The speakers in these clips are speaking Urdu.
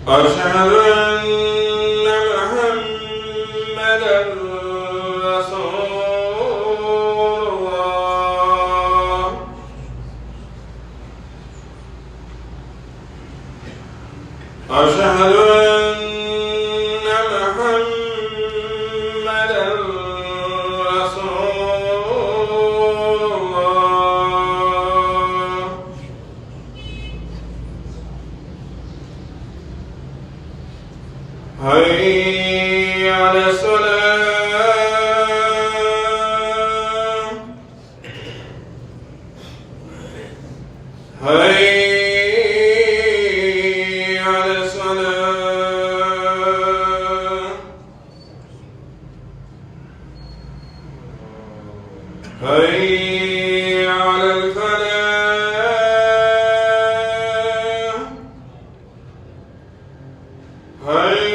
أشهد أن محمدا رسول الله. أشهد أن محمدا رسول الله. حي على الصلاة. حي على الصلاة. حي على الفلاح. حي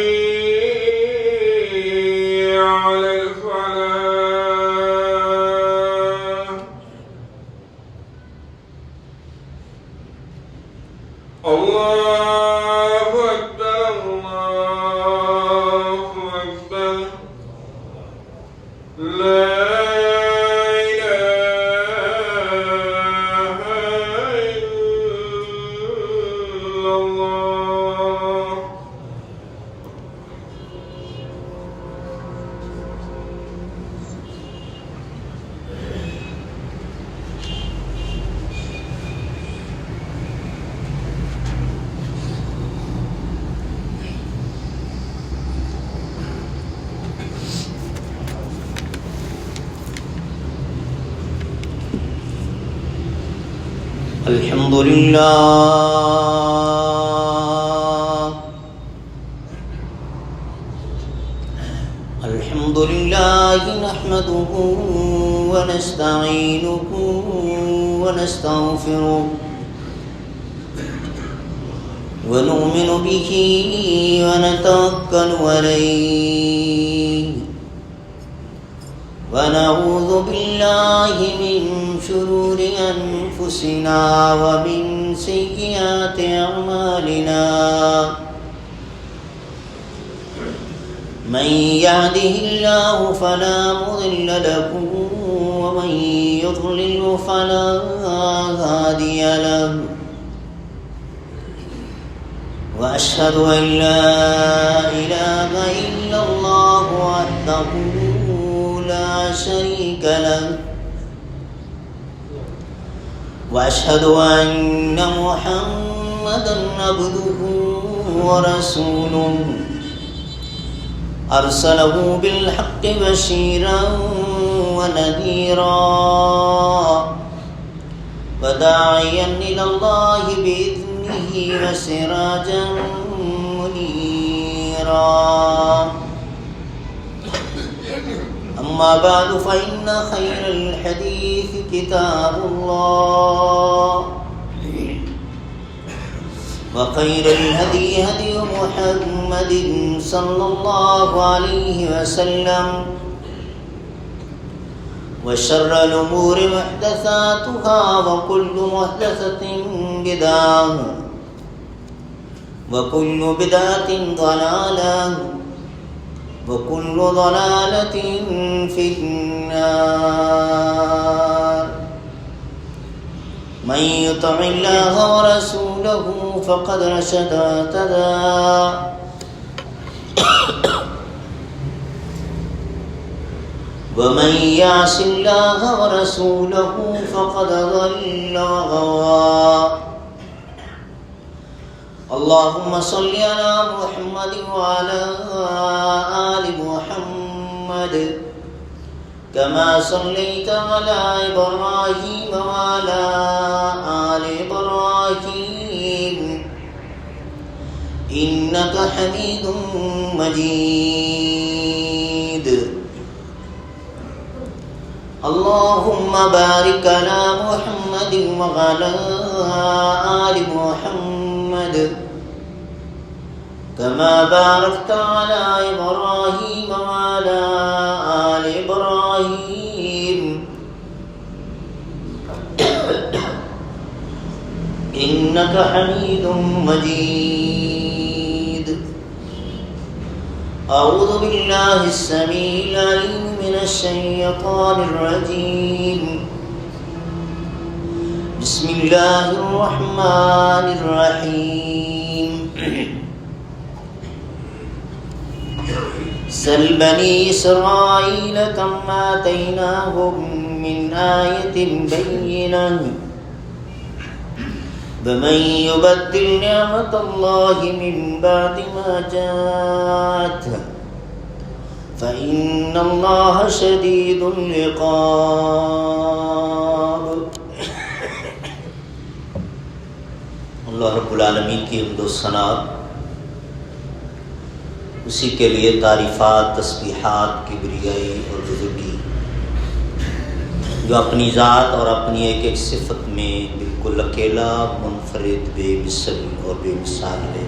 على الفلاح. الله أكبر الله أكبر. لا إله إلا الله. الحمد لله الحمد لله نحمده ونستعينه ونستغفره ونؤمن به ونتوكل عليه ونعوذ بالله من شرور أنفسنا ومن سيئات أعمالنا من يهده الله فلا مضل له ومن يضلل فلا هادي له وأشهد أن لا إله إلا الله وحده لا شريك له وأشهد أن محمدا عبده ورسوله أرسله بالحق بشيرا ونذيرا وداعيا إلى الله بإذنه وسراجا منيرا. أما بعد فإن خير الحديث كتاب الله وخير الهدي هدي محمد صلى الله عليه وسلم وشر الأمور محدثاتها وكل محدثة بدعة وكل بدعة ضلالة وكل ضلالة في النار. من يطع الله ورسوله فقد رشد واهتدى ومن يعص الله ورسوله فقد ضل وغوى. اللهم صل على محمد وعلى آل محمد كما صليت على إبراهيم وعلى آل إبراهيم إنك حميد مجيد. اللهم بارك على محمد وعلى آل محمد كما باركت على إبراهيم وعلى آل إبراهيم إنك حميد مجيد. أعوذ بالله السميع العليم من الشيطان الرجيم. بسم الله الرحمن الرحيم. سل بني إسرائيل كم آتيناهم من آية بينة ومن يبدل نعمة الله من بعد ما جاءته فإن الله شديد العقاب. اللہ رب العالمین کی حمد و ثنا، اسی کے لیے تعریفات، تسبیحات، کبریائی اور بزرگی، جو اپنی ذات اور اپنی ایک ایک صفت میں بالکل اکیلا، منفرد، بے مثل اور بے مثال ہے.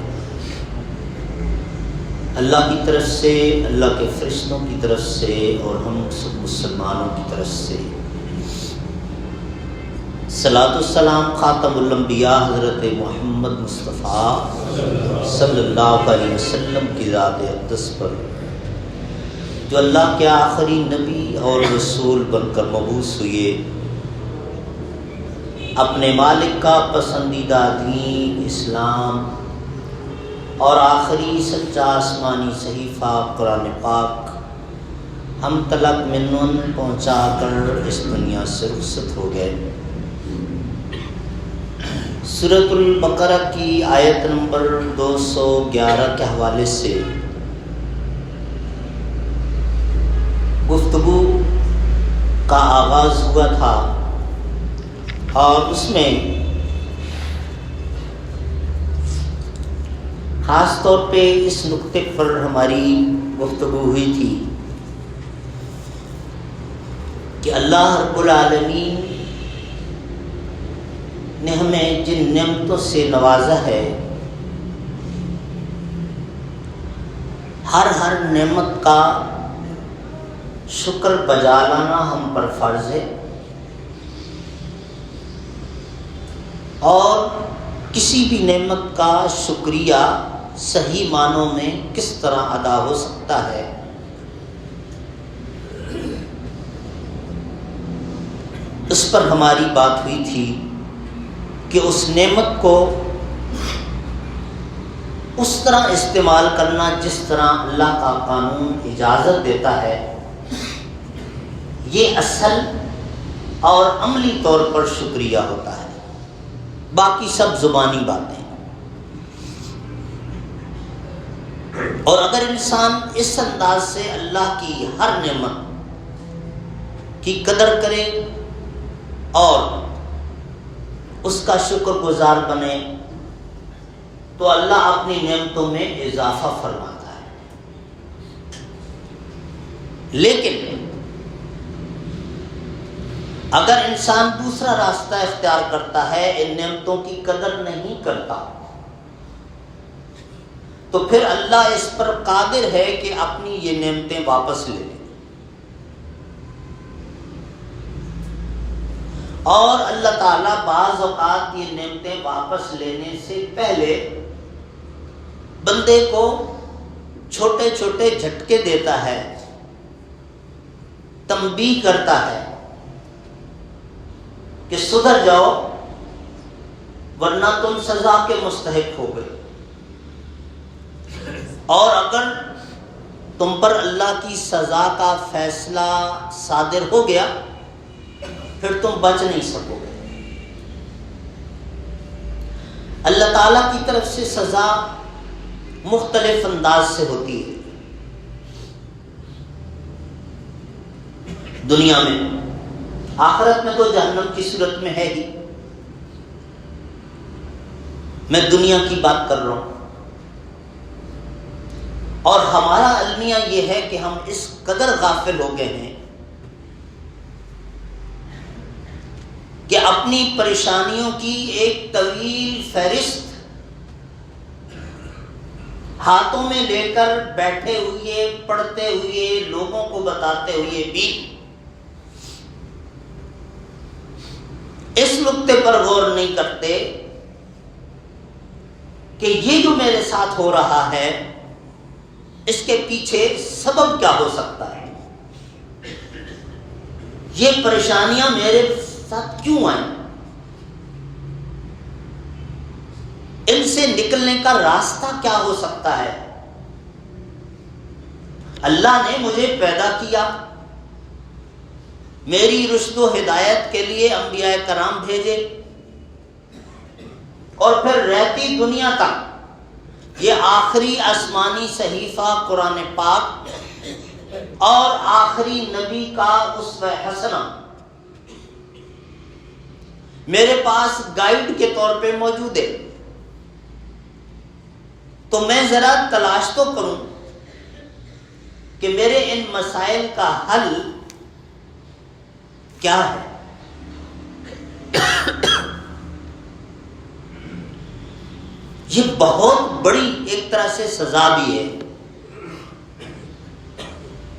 اللہ کی طرف سے، اللہ کے فرشتوں کی طرف سے اور ہم سب مسلمانوں کی طرف سے صلاۃ والسلام خاتم الانبیاء حضرت محمد مصطفیٰ صلی اللہ علیہ وسلم کی ذات اقدس پر، جو اللہ کے آخری نبی اور رسول بن کر مبعوث ہوئے، اپنے مالک کا پسندیدہ دین اسلام اور آخری سچا آسمانی صحیفہ قرآن پاک ہم تلک منن پہنچا کر اس دنیا سے رخصت ہو گئے. سورۃ البقرہ کی آیت نمبر 211 کے حوالے سے گفتگو کا آغاز ہوا تھا، اور اس میں خاص طور پہ اس نقطے پر ہماری گفتگو ہوئی تھی کہ اللہ رب العالمین نے ہمیں جن نعمتوں سے نوازا ہے، ہر نعمت کا شکر بجا لانا ہم پر فرض ہے، اور کسی بھی نعمت کا شکریہ صحیح معنوں میں کس طرح ادا ہو سکتا ہے، اس پر ہماری بات ہوئی تھی کہ اس نعمت کو اس طرح استعمال کرنا جس طرح اللہ کا قانون اجازت دیتا ہے، یہ اصل اور عملی طور پر شکریہ ہوتا ہے، باقی سب زبانی باتیں. اور اگر انسان اس انداز سے اللہ کی ہر نعمت کی قدر کرے اور اس کا شکر گزار بنے، تو اللہ اپنی نعمتوں میں اضافہ فرماتا ہے. لیکن اگر انسان دوسرا راستہ اختیار کرتا ہے، ان نعمتوں کی قدر نہیں کرتا، تو پھر اللہ اس پر قادر ہے کہ اپنی یہ نعمتیں واپس لے لے. اور اللہ تعالیٰ بعض اوقات یہ نعمتیں واپس لینے سے پہلے بندے کو چھوٹے چھوٹے جھٹکے دیتا ہے، تنبیہ کرتا ہے کہ سدھر جاؤ ورنہ تم سزا کے مستحق ہو گئے، اور اگر تم پر اللہ کی سزا کا فیصلہ صادر ہو گیا پھر تم بچ نہیں سکو گے. اللہ تعالیٰ کی طرف سے سزا مختلف انداز سے ہوتی ہے. دنیا میں، آخرت میں تو جہنم کی صورت میں ہے ہی. میں دنیا کی بات کر رہا ہوں، اور ہمارا المیہ یہ ہے کہ ہم اس قدر غافل ہو گئے ہیں کہ اپنی پریشانیوں کی ایک طویل فہرست ہاتھوں میں لے کر بیٹھے ہوئے، پڑھتے ہوئے، لوگوں کو بتاتے ہوئے بھی اس نقطے پر غور نہیں کرتے کہ یہ جو میرے ساتھ ہو رہا ہے اس کے پیچھے سبب کیا ہو سکتا ہے؟ یہ پریشانیاں میرے ساتھ کیوں آئیں؟ ان سے نکلنے کا راستہ کیا ہو سکتا ہے؟ اللہ نے مجھے پیدا کیا، میری رشد و ہدایت کے لیے انبیاء کرام بھیجے، اور پھر رہتی دنیا تک یہ آخری آسمانی صحیفہ قرآن پاک اور آخری نبی کا اسوہ حسنہ میرے پاس گائیڈ کے طور پہ موجود ہے، تو میں ذرا تلاش تو کروں کہ میرے ان مسائل کا حل کیا ہے۔ یہ بہت بڑی ایک طرح سے سزا بھی ہے،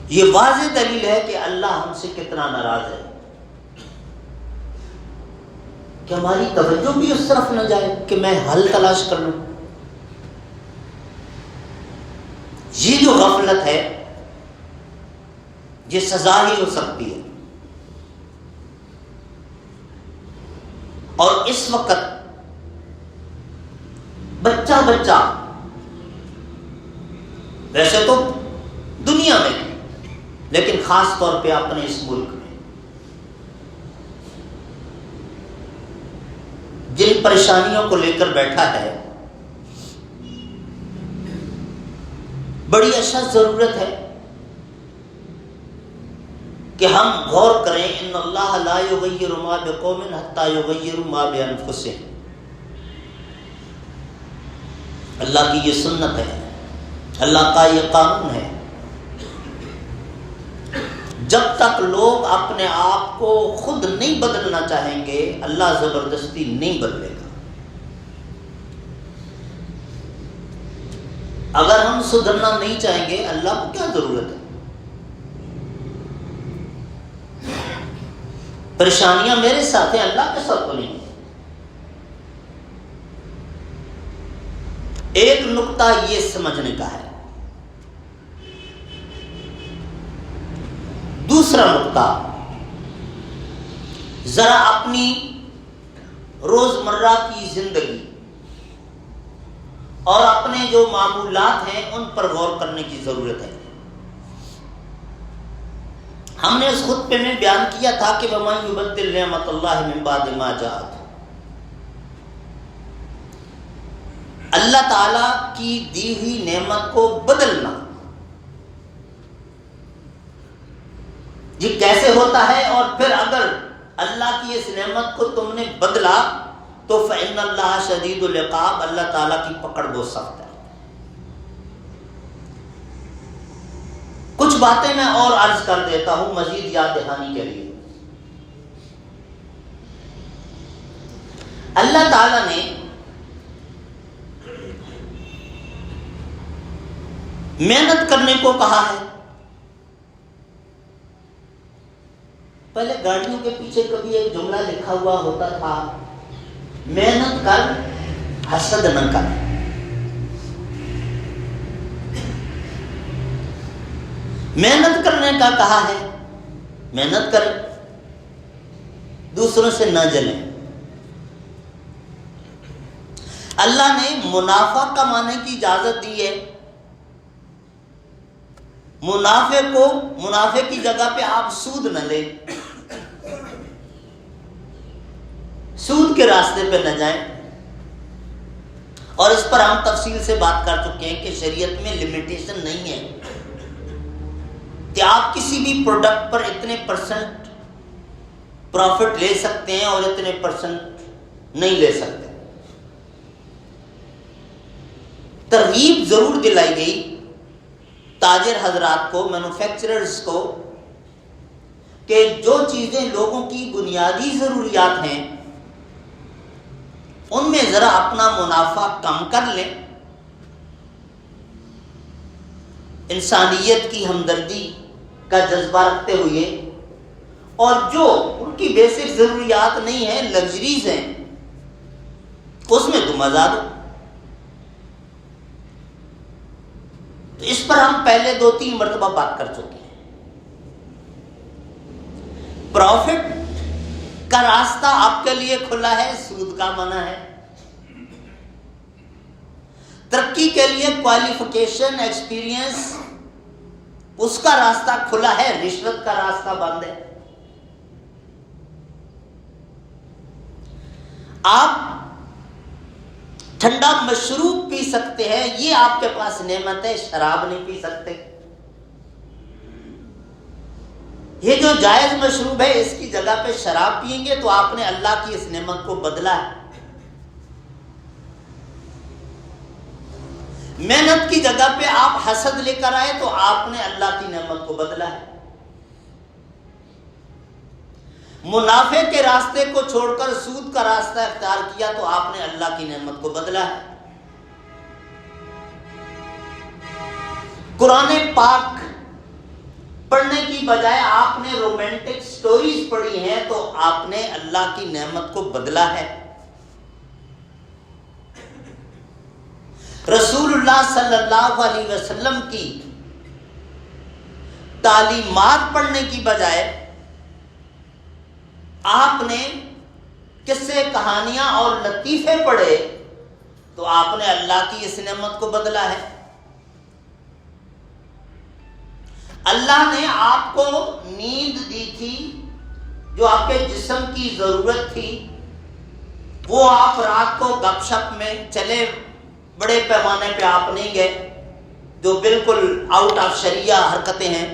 یہ واضح دلیل ہے کہ اللہ ہم سے کتنا ناراض ہے کہ ہماری توجہ بھی اس طرف نہ جائے کہ میں حل تلاش کر لوں۔ یہ جو غفلت ہے یہ سزا ہی ہو سکتی ہے، اور اس وقت بچہ ویسے تو دنیا میں لیکن خاص طور پہ اپنے اس ملک میں جن پریشانیوں کو لے کر بیٹھا ہے، بڑی اشد ضرورت ہے کہ ہم غور کریں۔ ان اللہ لا یغیر ما بقوم حتی یغیروا ما بانفسہم، اللہ کی یہ سنت ہے، اللہ کا یہ قانون ہے، جب تک لوگ اپنے آپ کو خود نہیں بدلنا چاہیں گے اللہ زبردستی نہیں بدلے گا۔ اگر ہم سدھرنا نہیں چاہیں گے اللہ کو کیا ضرورت ہے؟ پریشانیاں میرے ساتھ ہیں، اللہ کے ساتھ تو نہیں۔ ایک نقطہ یہ سمجھنے کا ہے۔ دوسرا نقطہ، ذرا اپنی روزمرہ کی زندگی اور اپنے جو معمولات ہیں ان پر غور کرنے کی ضرورت ہے۔ ہم نے اس خطبے میں بیان کیا تھا کہ وَمَن يُبَدِّلْ نِعْمَتَ اللَّهِ مِن بَعْدِ مَا جَاءَتْهُ، اللہ تعالی کی دی ہوئی نعمت کو بدلنا یہ کیسے ہوتا ہے؟ اور پھر اگر اللہ کی اس نعمت کو تم نے بدلا تو فإن اللہ شدید العقاب، اللہ تعالیٰ کی پکڑ بہت سخت ہے۔ کچھ باتیں میں اور عرض کر دیتا ہوں مزید یاد دہانی کے لیے۔ اللہ تعالیٰ نے محنت کرنے کو کہا ہے۔ پہلے گاڑیوں کے پیچھے کبھی ایک جملہ لکھا ہوا ہوتا تھا، محنت کر حسد نہ کر۔ محنت کرنے کا کہا ہے، محنت کریں، دوسروں سے نہ جلیں۔ اللہ نے منافع کمانے کی اجازت دی ہے، منافع کی جگہ پہ آپ سود نہ لیں، سود کے راستے پہ نہ جائیں۔ اور اس پر ہم تفصیل سے بات کر چکے ہیں کہ شریعت میں لمیٹیشن نہیں ہے کہ آپ کسی بھی پروڈکٹ پر اتنے پرسنٹ پروفٹ لے سکتے ہیں اور اتنے پرسنٹ نہیں لے سکتے۔ ترغیب ضرور دلائی گئی تاجر حضرات کو، مینوفیکچررز کو، کہ جو چیزیں لوگوں کی بنیادی ضروریات ہیں ان میں ذرا اپنا منافع کم کر لیں، انسانیت کی ہمدردی کا جذبہ رکھتے ہوئے، اور جو ان کی بیسک ضروریات نہیں ہیں، لگژریز ہیں، اس میں تم آزاد ہو۔ تو اس پر ہم پہلے 2-3 مرتبہ بات کر چکے ہیں. پروفٹ کا راستہ آپ کے لیے کھلا ہے، سود کا منع ہے. ترقی کے لیے کوالیفیکیشن، ایکسپیرینس، اس کا راستہ کھلا ہے، رشوت کا راستہ بند ہے. آپ ٹھنڈا مشروب پی سکتے ہیں، یہ آپ کے پاس نعمت ہے، شراب نہیں پی سکتے. یہ جو جائز مشروب ہے اس کی جگہ پہ شراب پئیں گے تو آپ نے اللہ کی اس نعمت کو بدلا ہے. محنت کی جگہ پہ آپ حسد لے کر آئے تو آپ نے اللہ کی نعمت کو بدلا ہے. منافع کے راستے کو چھوڑ کر سود کا راستہ اختیار کیا تو آپ نے اللہ کی نعمت کو بدلا ہے. قرآن پاک پڑھنے کی بجائے آپ نے رومانٹک سٹوریز پڑھی ہیں تو آپ نے اللہ کی نعمت کو بدلا ہے. رسول اللہ صلی اللہ علیہ وسلم کی تعلیمات پڑھنے کی بجائے آپ نے قصے، کہانیاں اور لطیفے پڑھے تو آپ نے اللہ کی اس نعمت کو بدلا ہے. اللہ نے آپ کو نیند دی تھی جو آپ کے جسم کی ضرورت تھی، وہ آپ رات کو گپ شپ میں چلے، بڑے پیمانے پہ آپ نہیں گئے جو بالکل آؤٹ آف شریعہ حرکتیں ہیں،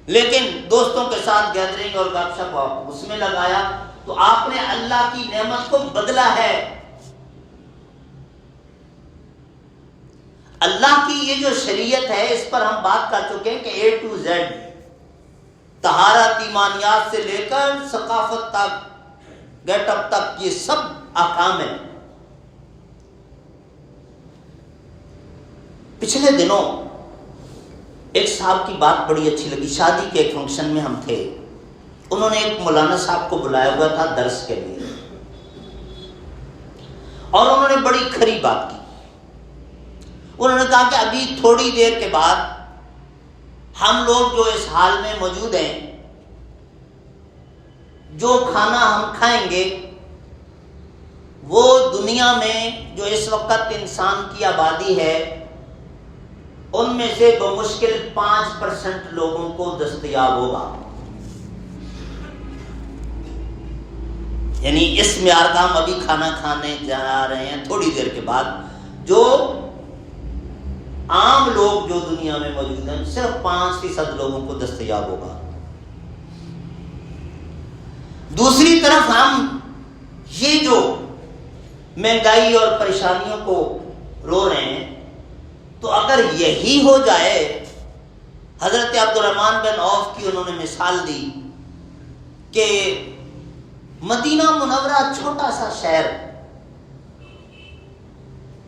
لیکن دوستوں کے ساتھ گیدرنگ اور گپ شپ اس میں لگایا تو آپ نے اللہ کی نعمت کو بدلا ہے. اللہ کی یہ جو شریعت ہے اس پر ہم بات کر چکے ہیں کہ A to Z، طہارت، ایمانیات سے لے کر ثقافت تک، گیٹ اپ تک، یہ سب احکام ہیں. پچھلے دنوں ایک صاحب کی بات بڑی اچھی لگی. شادی کے ایک فنکشن میں ہم تھے، انہوں نے ایک مولانا صاحب کو بلایا ہوا تھا درس کے لیے، اور انہوں نے بڑی کھری بات کی. انہوں نے کہا کہ ابھی تھوڑی دیر کے بعد ہم لوگ جو اس حال میں موجود ہیں، جو کھانا ہم کھائیں گے وہ دنیا میں جو اس وقت انسان کی آبادی ہے ان میں سے بمشکل 5% لوگوں کو دستیاب ہوگا. یعنی اس معیار کا ہم ابھی کھانا کھانے جا رہے ہیں، تھوڑی دیر کے بعد جو عام لوگ جو دنیا میں موجود ہیں صرف 5% لوگوں کو دستیاب ہوگا. دوسری طرف ہم یہ جو مہنگائی اور پریشانیوں کو رو رہے ہیں، تو اگر یہی ہو جائے، حضرت عبد الرحمن بن عوف کی انہوں نے مثال دی کہ مدینہ منورہ چھوٹا سا شہر،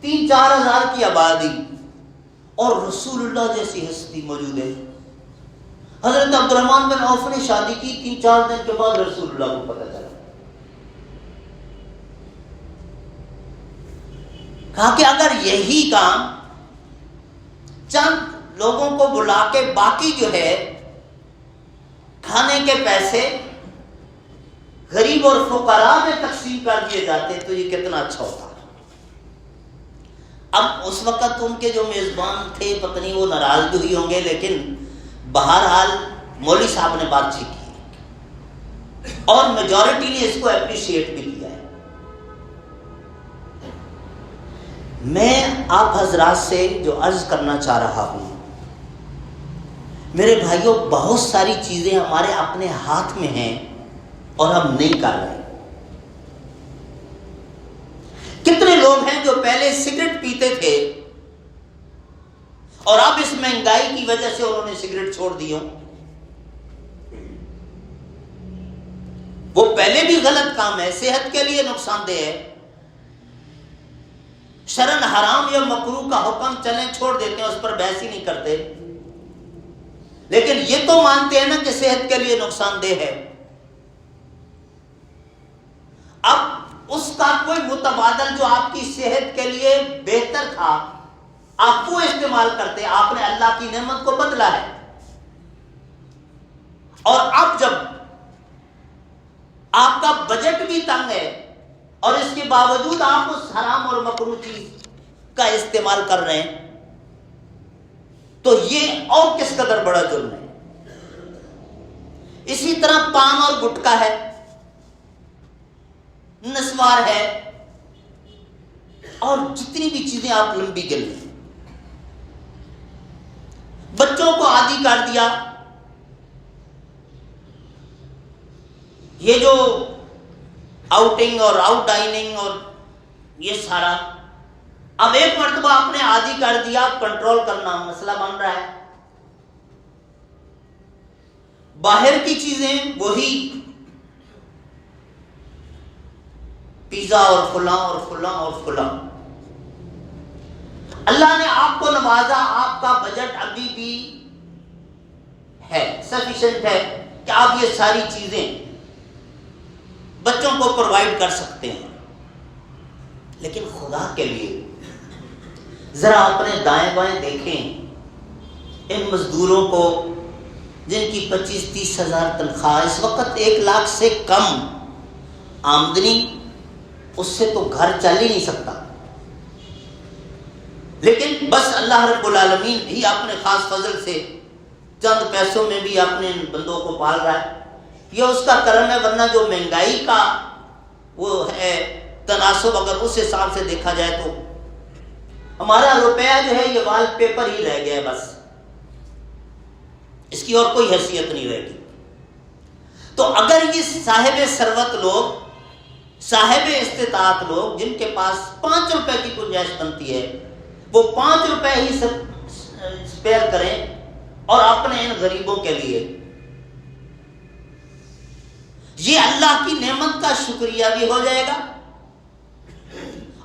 3-4 ہزار کی آبادی، اور رسول اللہ جیسی ہستی موجود ہے. حضرت عبد الرحمن بن عوف نے شادی کی، 3-4 دن کے بعد رسول اللہ کو پتہ چلا. کہا کہ اگر یہی کام چند لوگوں کو بلا کے باقی جو ہے کھانے کے پیسے غریب اور فقراء میں تقسیم کر دیے جاتے تو یہ کتنا اچھا ہوتا. اب اس وقت ان کے جو میزبان تھے پتہ نہیں وہ ناراض بھی ہوئی ہوں گے، لیکن بہرحال مولوی صاحب نے بات ٹھیک کی اور میجورٹی نے اس کو اپریشیٹ بھی کیا ہے. میں آپ حضرات سے جو عرض کرنا چاہ رہا ہوں، میرے بھائیوں، بہت ساری چیزیں ہمارے اپنے ہاتھ میں ہیں اور ہم نہیں کر رہے. کتنے لوگ ہیں جو پہلے سگریٹ پیتے تھے اور اب اس مہنگائی کی وجہ سے انہوں نے سگریٹ چھوڑ دی ہوں. وہ پہلے بھی غلط کام ہے، صحت کے لیے نقصان دہ ہے، شرعاً حرام یا مکروہ کا حکم چلیں چھوڑ دیتے ہیں، اس پر بحث ہی نہیں کرتے، لیکن یہ تو مانتے ہیں نا کہ صحت کے لیے نقصان دہ ہے. اب اس کا کوئی متبادل جو آپ کی صحت کے لیے بہتر تھا آپ وہ استعمال کرتے، آپ نے اللہ کی نعمت کو بدلا ہے. اور اب جب آپ کا بجٹ بھی تنگ ہے اور اس کے باوجود آپ اس حرام اور مکروہ چیز کا استعمال کر رہے ہیں تو یہ اور کس قدر بڑا جرم ہے. اسی طرح پان اور گٹکا ہے، نسوار ہے، اور جتنی بھی چیزیں آپ لمبی گن لیں. بچوں کو عادی کر دیا. یہ جو آؤٹنگ اور آؤٹ ڈائننگ اور یہ سارا اب ایک مرتبہ آپ نے عادی کر دیا، کنٹرول کرنا مسئلہ بن رہا ہے. باہر کی چیزیں وہی پیزا اور فلاں اور فلاں اور فلاں. اللہ نے آپ کو نوازا، آپ کا بجٹ ابھی بھی ہے، سفیشینٹ ہے کہ آپ یہ ساری چیزیں بچوں کو پرووائڈ کر سکتے ہیں. لیکن خدا کے لیے ذرا اپنے دائیں بائیں دیکھیں. ان مزدوروں کو جن کی 25-30 ہزار تنخواہ، اس وقت 1 لاکھ سے کم آمدنی، اس سے تو گھر چل ہی نہیں سکتا. لیکن بس اللہ رب العالمین بھی اپنے خاص فضل سے چند پیسوں میں بھی اپنے بندوں کو پال رہا ہے. یہ اس کا کرم ہے، ورنہ جو مہنگائی کا وہ ہے تناسب، اگر اس حساب سے دیکھا جائے تو ہمارا روپیہ جو ہے یہ وال پیپر ہی رہ گیا ہے، بس اس کی اور کوئی حیثیت نہیں رہے گی. تو اگر یہ صاحب ثروت لوگ، صاحب استطاعت لوگ جن کے پاس 5 روپے کی گنجائش بنتی ہے، وہ 5 روپے ہی اسپیئر کریں اور اپنے ان غریبوں کے لیے، یہ اللہ کی نعمت کا شکریہ بھی ہو جائے گا.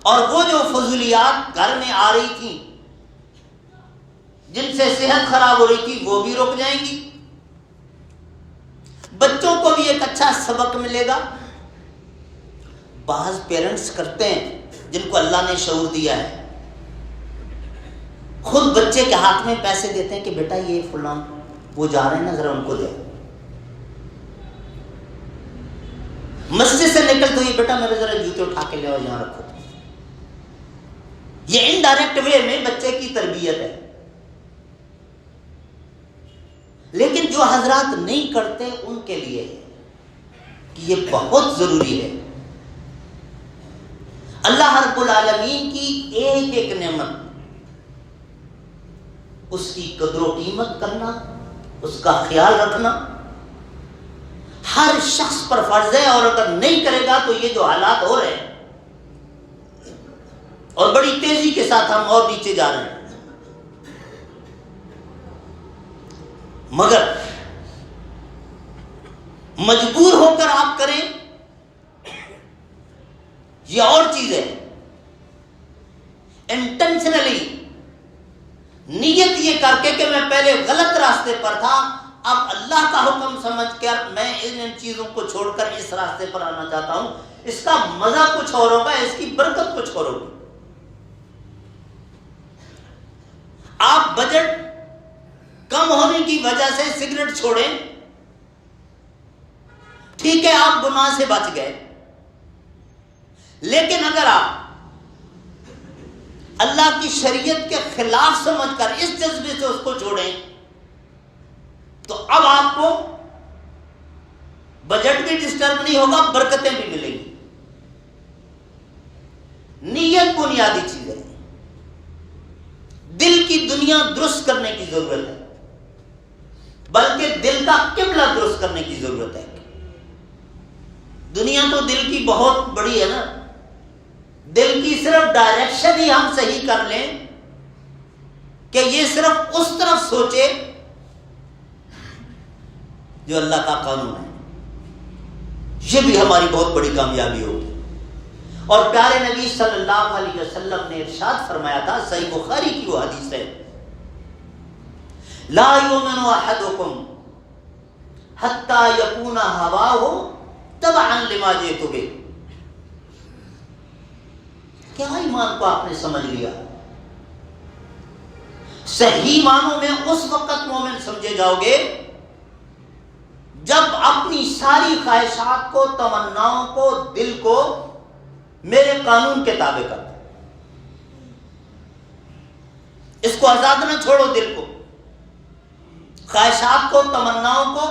اور وہ جو فضولیات گھر میں آ رہی تھی، جن سے صحت خراب ہو رہی تھی، وہ بھی رک جائیں گی. بچوں کو بھی ایک اچھا سبق ملے گا. بعض پیرنٹس کرتے ہیں جن کو اللہ نے شعور دیا ہے، خود بچے کے ہاتھ میں پیسے دیتے ہیں کہ بیٹا یہ فلاں وہ جا رہے ہیں نا، ذرا ان کو دے. مسجد سے نکل تو یہ بیٹا میرے ذرا جوتے اٹھا کے لے آؤ، یہاں رکھو. یہ انڈائریکٹ وے میں بچے کی تربیت ہے. لیکن جو حضرات نہیں کرتے ان کے لیے کہ یہ بہت ضروری ہے. اللہ رب العالمین کی ایک ایک نعمت، اس کی قدر و قیمت کرنا، اس کا خیال رکھنا ہر شخص پر فرض ہے. اور اگر نہیں کرے گا تو یہ جو حالات ہو رہے ہیں، اور بڑی تیزی کے ساتھ ہم اور نیچے جا رہے ہیں، مگر مجبور ہو کر آپ کریں یہ اور چیز ہے. انٹینشنلی نیت یہ کر کے کہ میں پہلے غلط راستے پر تھا، اب اللہ کا حکم سمجھ کر میں ان چیزوں کو چھوڑ کر اس راستے پر آنا چاہتا ہوں. اس کا مزہ کچھ اور ہوگا، اس کی برکت کچھ اور ہوگی. آپ بجٹ کم ہونے کی وجہ سے سگریٹ چھوڑیں، ٹھیک ہے آپ گناہ سے بچ گئے. لیکن اگر آپ اللہ کی شریعت کے خلاف سمجھ کر اس جذبے سے اس کو چھوڑیں تو اب آپ کو بجٹ بھی ڈسٹرب نہیں ہوگا، برکتیں بھی ملیں گی. نیت بنیادی چیز ہے. دل کی دنیا درست کرنے کی ضرورت ہے، بلکہ دل کا قبلہ درست کرنے کی ضرورت ہے. دنیا تو دل کی بہت بڑی ہے نا، دل کی صرف ڈائریکشن ہی ہم صحیح کر لیں کہ یہ صرف اس طرف سوچے جو اللہ کا قانون ہے، یہ بھی ہماری بہت بڑی کامیابی ہوگی. اور پیارے نبی صلی اللہ علیہ وسلم نے ارشاد فرمایا تھا، صحیح بخاری کی وہ حدیث ہے، لا یؤمن احدکم حتی یکون ہواہ تبعا لما جئت بہ. کیا ایمان کو آپ نے سمجھ لیا صحیح معنوں میں اس وقت مومن سمجھے جاؤ گے جب اپنی ساری خواہشات کو، تمناؤں کو، دل کو میرے قانون کے تابع کر دو۔ اس کو آزاد نہ چھوڑو، دل کو، خواہشات کو، تمناؤں کو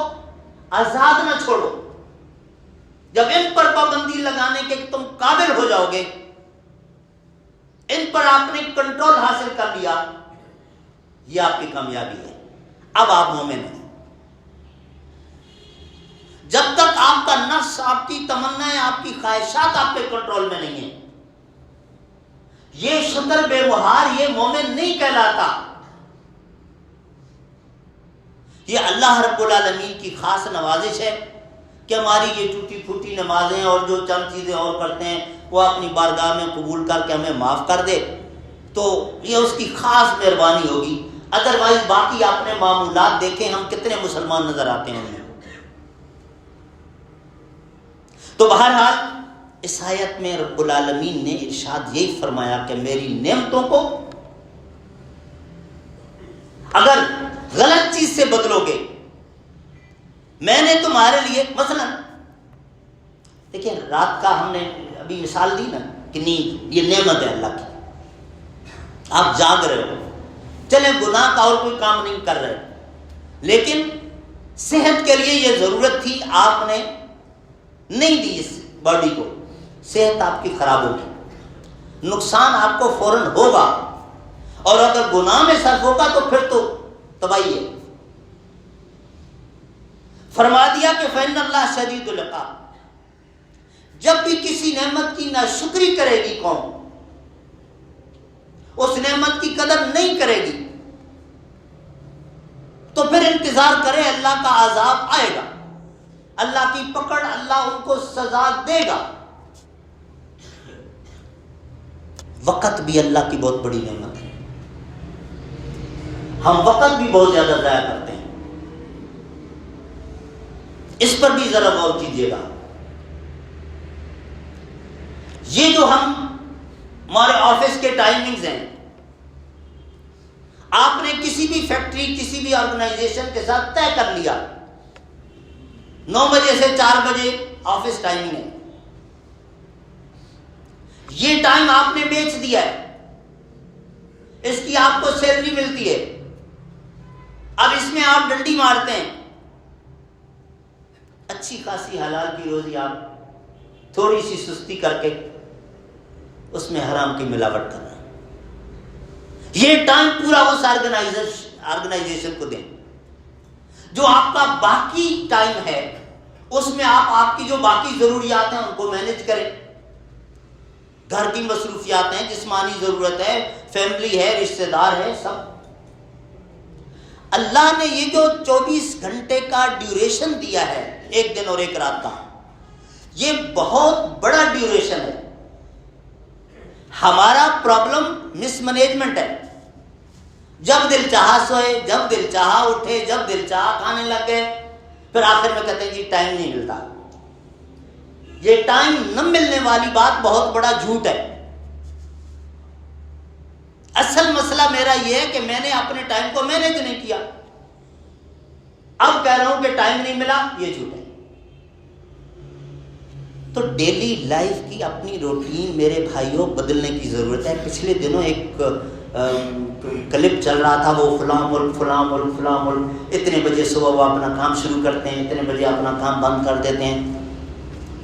آزاد نہ چھوڑو۔ جب ان پر پابندی لگانے کے تم قابل ہو جاؤ گے، ان پر آپ نے کنٹرول حاصل کر لیا، یہ آپ کی کامیابی ہے۔ اب آپ مومن ہیں۔ جب تک آپ کا نفس، آپ کی تمنائیں، آپ کی خواہشات آپ کے کنٹرول میں نہیں ہیں، یہ شتر بے مہار، یہ مومن نہیں کہلاتا۔ یہ اللہ رب العالمین کی خاص نوازش ہے کہ ہماری یہ ٹوٹی پھوٹی نمازیں اور جو چند چیزیں اور کرتے ہیں وہ اپنی بارگاہ میں قبول کر کے ہمیں معاف کر دے، تو یہ اس کی خاص مہربانی ہوگی۔ ادروائز باقی آپ نے معمولات دیکھیں، ہم کتنے مسلمان نظر آتے ہیں انہیں۔ تو بہرحال اس آیت میں رب العالمین نے ارشاد یہی فرمایا کہ میری نعمتوں کو اگر غلط چیز سے بدلو گے، میں نے تمہارے لیے، مثلا دیکھیں رات کا ہم نے ابھی مثال دی نا کہ نیند یہ نعمت ہے اللہ کی، آپ جاگ رہے ہو، چلے گناہ کا اور کوئی کام نہیں کر رہے، لیکن صحت کے لیے یہ ضرورت تھی، آپ نے نہیں دی اس باڈی کو، صحت آپ کی خراب ہوگی، نقصان آپ کو فوراً ہوگا، اور اگر گناہ میں صرف ہوگا تو پھر تو تباہی ہے۔ فرما دیا کہ فإن اللہ شدید العقاب، جب بھی کسی نعمت کی ناشکری کرے گی قوم، اس نعمت کی قدر نہیں کرے گی، تو پھر انتظار کرے اللہ کا عذاب آئے گا، اللہ کی پکڑ، اللہ ان کو سزا دے گا۔ وقت بھی اللہ کی بہت بڑی نعمت ہے، ہم وقت بھی بہت زیادہ ضائع کرتے ہیں، اس پر بھی ذرا غور کیجیے گا۔ یہ جو ہمارے آفس کے ٹائمنگز ہیں، آپ نے کسی بھی فیکٹری، کسی بھی آرگنائزیشن کے ساتھ طے کر لیا 9 بجے سے 4 بجے آفس ٹائمنگ ہے، یہ ٹائم آپ نے بیچ دیا ہے، اس کی آپ کو سیلری ملتی ہے، اب اس میں آپ ڈنڈی مارتے ہیں، اچھی خاصی حلال کی روزی آپ تھوڑی سی سستی کر کے اس میں حرام کی ملاوٹ کر رہے ہیں۔ یہ ٹائم پورا اس آرگنائزیشن کو دیں، جو آپ کا باقی ٹائم ہے اس میں آپ کی جو باقی ضروریات ہیں ان کو مینج کریں، گھر کی مصروفیات ہیں، جسمانی ضرورت ہے، فیملی ہے، رشتہ دار ہے، سب۔ اللہ نے یہ جو 24 گھنٹے کا ڈیوریشن دیا ہے، ایک دن اور ایک رات کا، یہ بہت بڑا ڈیوریشن ہے۔ ہمارا پرابلم مس مینجمنٹ ہے، جب دل چاہا سوئے، جب دل چاہا اٹھے، جب دل چاہا کھانے لگ گئے، پھر آخر میں کہتے ہیں جی ٹائم نہیں ملتا۔ یہ ٹائم نہ ملنے والی بات بہت بڑا جھوٹ ہے۔ اصل مسئلہ میرا یہ ہے کہ میں نے اپنے ٹائم کو مینج نہیں کیا، اب کہہ رہا ہوں کہ ٹائم نہیں ملا، یہ جھوٹ ہے۔ تو ڈیلی لائف کی اپنی روٹین میرے بھائیوں بدلنے کی ضرورت ہے۔ پچھلے دنوں ایک کلپ چل رہا تھا، وہ فلاں ملک فلاں ملک فلاں ملک، اتنے بجے صبح وہ اپنا کام شروع کرتے ہیں، اتنے بجے اپنا کام بند کر دیتے ہیں۔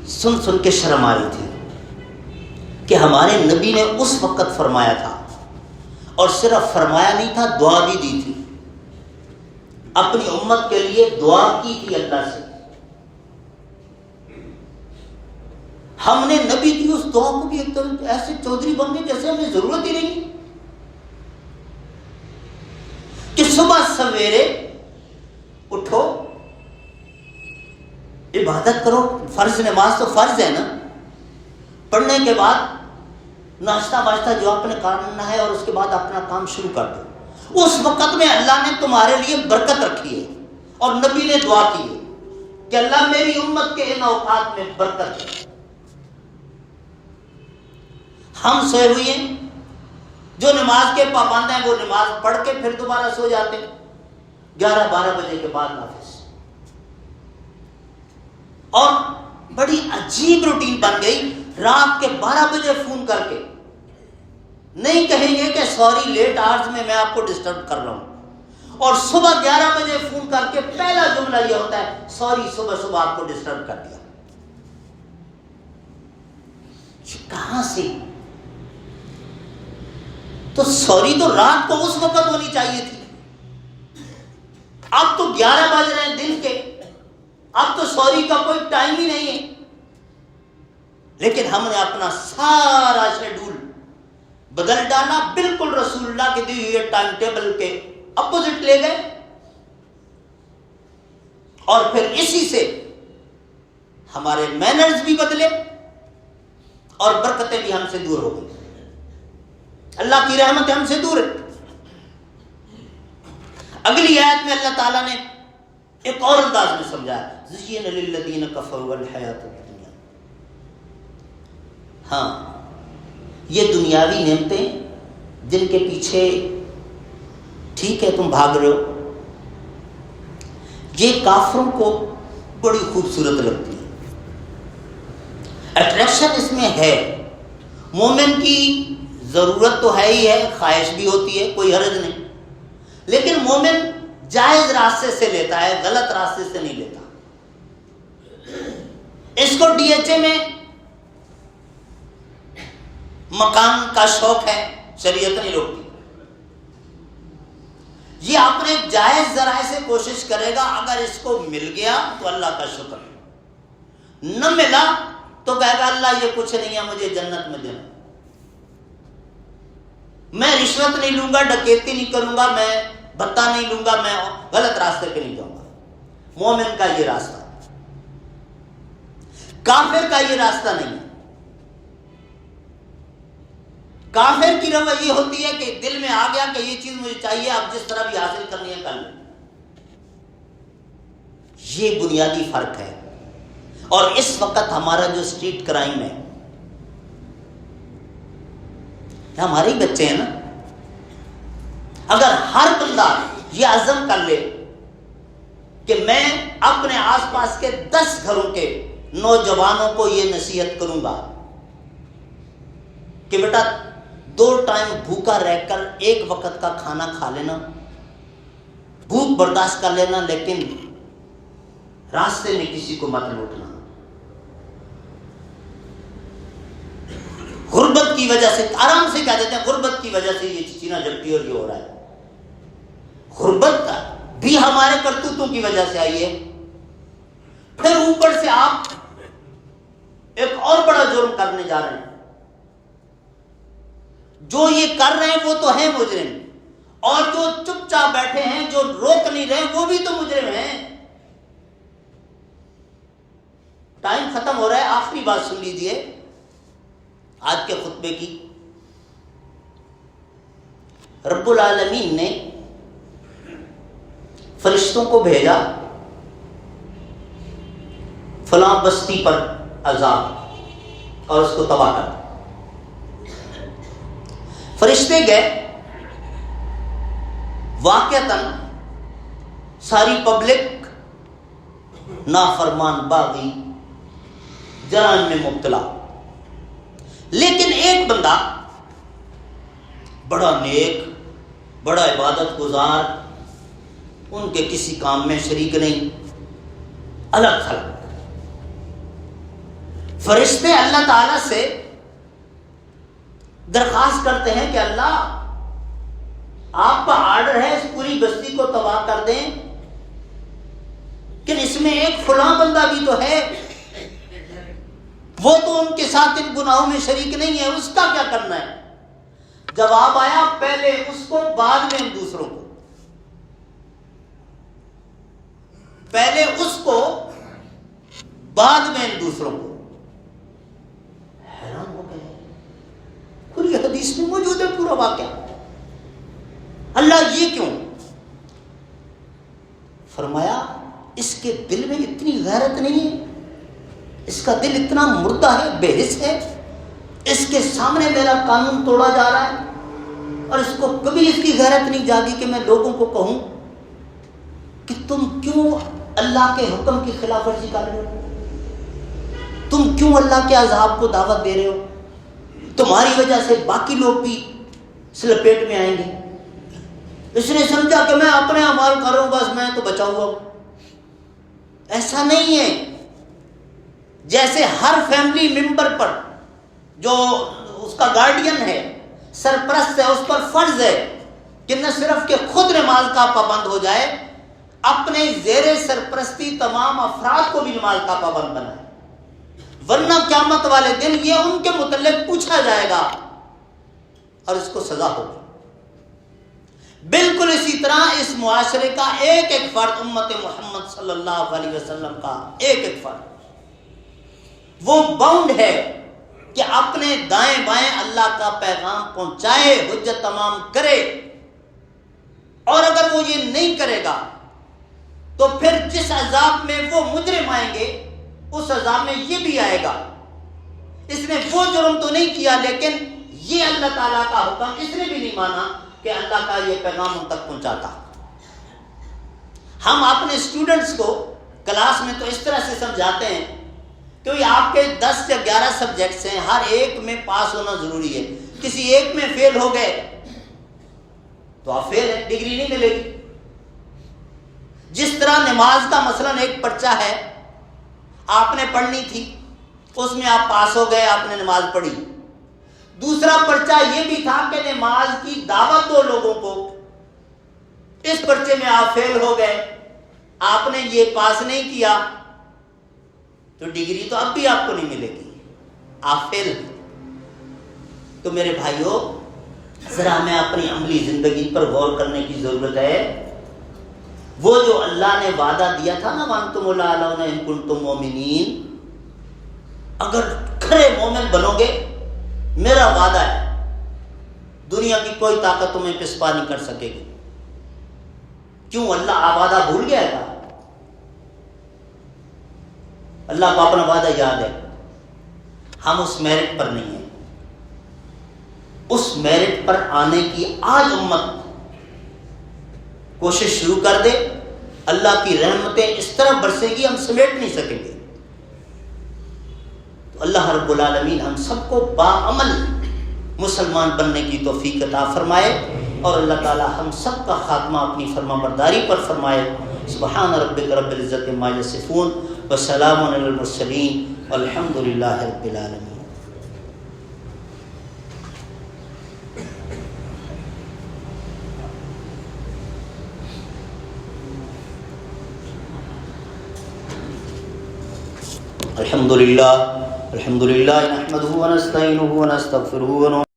سن کے شرم آ رہی تھی کہ ہمارے نبی نے اس وقت فرمایا تھا، اور صرف فرمایا نہیں تھا، دعا بھی دی تھی، اپنی امت کے لیے دعا کی تھی اللہ سے۔ ہم نے نبی کی اس دعا کو بھی ایک طرح ایسے چودھری بن گئے جیسے ہمیں ضرورت ہی نہیں کہ صبح سویرے اٹھو، عبادت کرو، فرض نماز تو فرض ہے نا، پڑھنے کے بعد ناشتہ واشتہ جو آپ نے کرنا ہے، اور اس کے بعد اپنا کام شروع کر دو۔ اس وقت میں اللہ نے تمہارے لیے برکت رکھی ہے، اور نبی نے دعا کی ہے کہ اللہ میری امت کے ان اوقات میں برکت ہے۔ ہم سوئے ہوئے ہیں، جو نماز کے پابند ہیں وہ نماز پڑھ کے پھر دوبارہ سو جاتے ہیں 11-12 بجے کے بعد نافذ. اور بڑی عجیب روٹین بن گئی، رات کے 12 بجے فون کر کے نہیں کہیں گے کہ سوری لیٹ آورز میں آپ کو ڈسٹرب کر رہا ہوں، اور صبح 11 بجے فون کر کے پہلا جملہ یہ ہوتا ہے سوری صبح آپ کو ڈسٹرب کر دیا. کہاں سے؟ تو سوری تو رات کو اس وقت ہونی چاہیے تھی، اب تو 11 بج رہے ہیں دن کے، اب تو سوری کا کوئی ٹائم ہی نہیں ہے. لیکن ہم نے اپنا سارا شیڈول بدل ڈالا، بالکل رسول اللہ کے دی ہوئے ٹائم ٹیبل کے اپوزٹ لے گئے، اور پھر اسی سے ہمارے مینرز بھی بدلے اور برکتیں بھی ہم سے دور ہو گئی. اللہ کی رحمت ہم سے دور ہے. اگلی آیت میں اللہ تعالیٰ نے ایک اور انداز میں سمجھایا، زین للذین کفروا الحیات الدنیا. ہاں، یہ دنیاوی نعمتیں جن کے پیچھے ٹھیک ہے تم بھاگ رہے ہو، یہ کافروں کو بڑی خوبصورت لگتی ہے، اٹریکشن اس میں ہے. مومن کی ضرورت تو ہے ہی ہے، خواہش بھی ہوتی ہے، کوئی حرج نہیں، لیکن مومن جائز راستے سے لیتا ہے، غلط راستے سے نہیں لیتا. اس کو ڈی ایچ اے میں مکان کا شوق ہے، شریعت نہیں روکتی. یہ اپنے جائز ذرائع سے کوشش کرے گا، اگر اس کو مل گیا تو اللہ کا شکر، نہ ملا تو کہے گا اللہ یہ کچھ نہیں ہے، مجھے جنت میں دینا. میں رشوت نہیں لوں گا، ڈکیتی نہیں کروں گا، میں بھتہ نہیں لوں گا، میں غلط راستے پہ نہیں جاؤں گا. مومن کا یہ راستہ، کافر کا یہ راستہ نہیں ہے. کافر کی روح یہ ہوتی ہے کہ دل میں آ گیا کہ یہ چیز مجھے چاہیے، اب جس طرح بھی حاصل کرنی ہے کر لیں. یہ بنیادی فرق ہے. اور اس وقت ہمارا جو اسٹریٹ کرائم ہے، ہمارے ہی بچے ہیں نا. اگر ہر بندہ یہ عزم کر لے کہ میں اپنے آس پاس کے 10 گھروں کے نوجوانوں کو یہ نصیحت کروں گا کہ بیٹا 2 ٹائم بھوکا رہ کر 1 وقت کا کھانا کھا لینا، بھوک برداشت کر لینا، لیکن راستے میں کسی کو مت لوٹنا. غربت کی وجہ سے، آرام سے کہہ دیتے ہیں غربت کی وجہ سے یہ چینا جھپٹی اور یہ ہو رہا ہے. غربت بھی ہمارے کرتوتوں کی وجہ سے آئی ہے. پھر اوپر سے آپ ایک اور بڑا جرم کرنے جا رہے ہیں. جو یہ کر رہے ہیں وہ تو ہیں مجرم، اور جو چپ چاپ بیٹھے ہیں، جو روک نہیں رہے، وہ بھی تو مجرم ہیں. ٹائم ختم ہو رہا ہے، آخری بات سن لیجیے آج کے خطبے کی. رب العالمین نے فرشتوں کو بھیجا فلاں بستی پر عذاب اور اس کو تباہ کر. فرشتے گئے، واقعتاً ساری پبلک نافرمان، باغی، جرائم میں مبتلا، لیکن ایک بندہ بڑا نیک، بڑا عبادت گزار، ان کے کسی کام میں شریک نہیں، الگ تھلگ. فرشتے اللہ تعالی سے درخواست کرتے ہیں کہ اللہ آپ کا آرڈر ہے اس پوری بستی کو تباہ کر دیں، کہ اس میں ایک فلاں بندہ بھی تو ہے، وہ تو ان کے ساتھ ان گناہوں میں شریک نہیں ہے، اس کا کیا کرنا ہے؟ جواب آیا پہلے اس کو بعد میں دوسروں کو. پہلے اس کو بعد میں دوسروں کو. حیران ہو گئے، پوری حدیث میں موجود ہے پورا واقعہ. اللہ یہ کیوں؟ فرمایا اس کے دل میں اتنی غیرت نہیں ہے، اس کا دل اتنا مردہ ہے، بے حس ہے، اس کے سامنے میرا قانون توڑا جا رہا ہے، اور اس کو کبھی اس کی غیرت نہیں جاگی کہ میں لوگوں کو کہوں کہ تم کیوں اللہ کے حکم کی خلاف ورزی کر رہے ہو، تم کیوں اللہ کے عذاب کو دعوت دے رہے ہو، تمہاری وجہ سے باقی لوگ بھی اس لپیٹ میں آئیں گے۔ اس نے سمجھا کہ میں اپنے اعمال کر رہا ہوں، بس میں تو بچا ہوا ہوں۔ ایسا نہیں ہے۔ جیسے ہر فیملی ممبر پر جو اس کا گارڈین ہے، سرپرست ہے، اس پر فرض ہے کہ نہ صرف کہ خود نماز کا پابند ہو جائے، اپنے زیر سرپرستی تمام افراد کو بھی نماز کا پابند بنائے، ورنہ قیامت والے دن یہ ان کے متعلق پوچھا جائے گا اور اس کو سزا ہوگی۔ بالکل اسی طرح اس معاشرے کا ایک ایک فرد، امت محمد صلی اللہ علیہ وسلم کا ایک ایک فرد، وہ باؤنڈ ہے کہ اپنے دائیں بائیں اللہ کا پیغام پہنچائے، حجت تمام کرے، اور اگر وہ یہ نہیں کرے گا تو پھر جس عذاب میں وہ مجرم آئیں گے اس عذاب میں یہ بھی آئے گا۔ اس نے وہ جرم تو نہیں کیا، لیکن یہ اللہ تعالیٰ کا حکم اس نے بھی نہیں مانا کہ اللہ کا یہ پیغام ان تک پہنچاتا۔ ہم اپنے اسٹوڈنٹس کو کلاس میں تو اس طرح سے سمجھاتے ہیں کہ یہ آپ کے 10 یا 11 سبجیکٹس ہیں، ہر ایک میں پاس ہونا ضروری ہے، کسی ایک میں فیل ہو گئے تو آپ فیل ہیں، ڈگری نہیں ملے گی۔ جس طرح نماز کا مثلا ایک پرچہ ہے، آپ نے پڑھنی تھی، اس میں آپ پاس ہو گئے، آپ نے نماز پڑھی۔ دوسرا پرچہ یہ بھی تھا کہ نماز کی دعوت دو لوگوں کو، اس پرچے میں آپ فیل ہو گئے، آپ نے یہ پاس نہیں کیا تو ڈگری تو اب بھی آپ کو نہیں ملے گی، آپ فیل ہیں۔ تو میرے بھائیوں، ذرا ہمیں اپنی عملی زندگی پر غور کرنے کی ضرورت ہے۔ وہ جو اللہ نے وعدہ دیا تھا نا، وَأَنْتُمُ الْأَعْلَوْنَ إِن كُنتُم مُؤْمِنِينَ، اگر کھرے مومن بنو گے، میرا وعدہ ہے دنیا کی کوئی طاقت تمہیں پسپا نہیں کر سکے گی۔ کیوں؟ اللہ وعدہ بھول گیا تھا؟ اللہ کو اپنا وعدہ یاد ہے۔ ہم اس میرٹ پر نہیں ہیں۔ اس میرٹ پر آنے کی آج امت کوشش شروع کر دے، اللہ کی رحمتیں اس طرح برسے گی ہم سمیٹ نہیں سکیں گے۔ تو اللہ رب العالمین ہم سب کو باعمل مسلمان بننے کی توفیق عطا فرمائے، اور اللہ تعالی ہم سب کا خاتمہ اپنی فرما برداری پر فرمائے۔ سبحان ربک رب العزت عما یصفون وسلام علی المرسلین والحمد للہ رب العالمین۔ الحمد للہ نحمده ونستعینه ونستغفره